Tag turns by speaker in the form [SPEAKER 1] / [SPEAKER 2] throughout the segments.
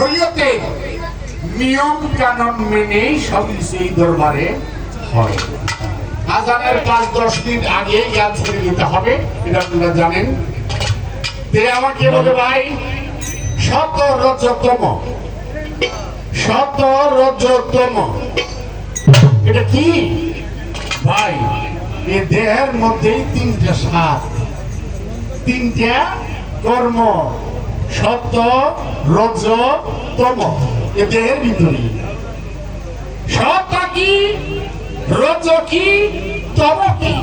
[SPEAKER 1] শরীয়তে নিয়ম কানুন মেনেই সব কিছু এই দরবারে হয়। আজানের ৫-১০ মিনিট আগে গান ছেড়ে দিতে হবে, এটা আপনারা জানেন। তে আমাকে বলে ভাই, শতরজতম এটা কি ভাই? এ দেহের মধ্যেই ৩টা স্বাদ, 3টা কর্ম, সত্য, রজ, তম। এ দেহের ভিতরে সত্য কি, রজ কি, তম কি?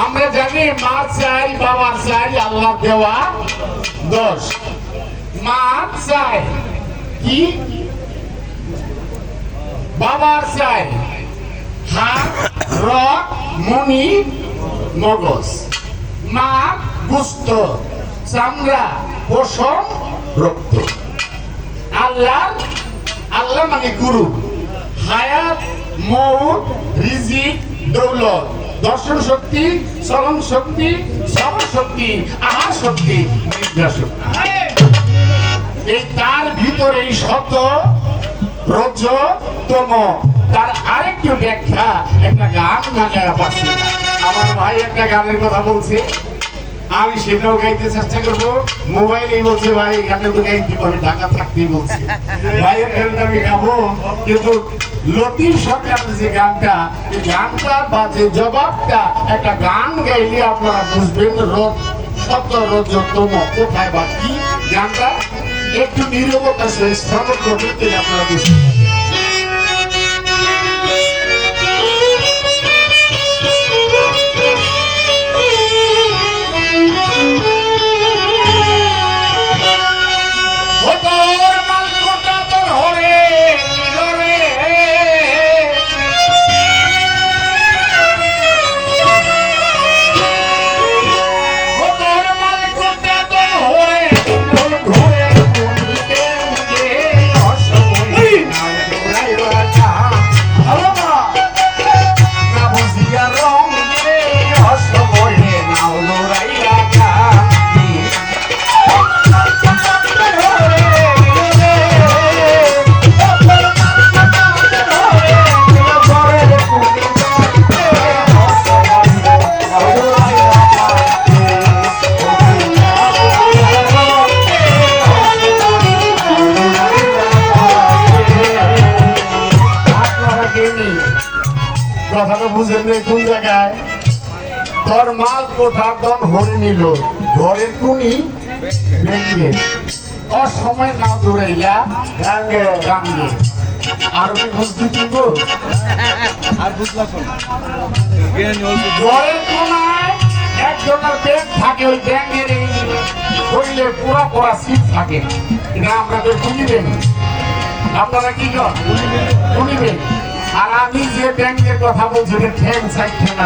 [SPEAKER 1] আমরা জানি মা চাই, বাবা চাই, আল্লাহ দেওয়া 10। মা চাই কি? বাবার চাই হাত, রক, মনি, মগজ। মা গোস্ত, চামড়া, পশম, রক্ত। আল্লাহ মানে গুরু, হায়াত, মৌত, রিজিক, দৌলত, দর্শন শক্তি, চলন শক্তি, শ্রবণ শক্তি, আহার শক্তি, নিদ্রা শক্তি। এই তার ভিতরে শত, রজ, তম। তার আরেকটু ব্যাখ্যা একটা গান গায়া পাচ্ছি। আমার ভাই একটা গানের কথা বলছে, আমি সেটাও গাইতে চেষ্টা করবো। মোবাইলেই বলছে ভাই গানটা তো গাইতে পারি, ঢাকা থাকতেই বলছে ভাইয়ের গানটা আমি গাবো। কিন্তু লতিফ সরকার যে গানটা, এই গানটা বা যে জবাবটা, একটা গান গাইলে আপনারা বুঝবেন সত্য, রজ, তম কোথায় বা কি। গানটা একটু নীরবতা সহ শ্রবণ করবেন, আপনারা বুঝতে পারবেন। কথাটা বুঝেন কোন জায়গায়? তোর মাল কোঠার দন হরে নিল, ঘরের কুনি ভেঙে অসময় না দৌড়াইলা গাঙ্গে গাঙ্গে। আর কি বুঝতে দিব? আর বুঝলাম ঘরের কোনায় একজনের ব্যাগ থাকে, ওই ব্যাগের এই শরীরে পুরা পড়া সিট থাকে। এটা আপনাদের শুনিবেন, আপনারা কি শুনিবেন। আর আমি যে ব্যাংকের কথা বলছি, ঠ্যাং সাইড ঠেঙা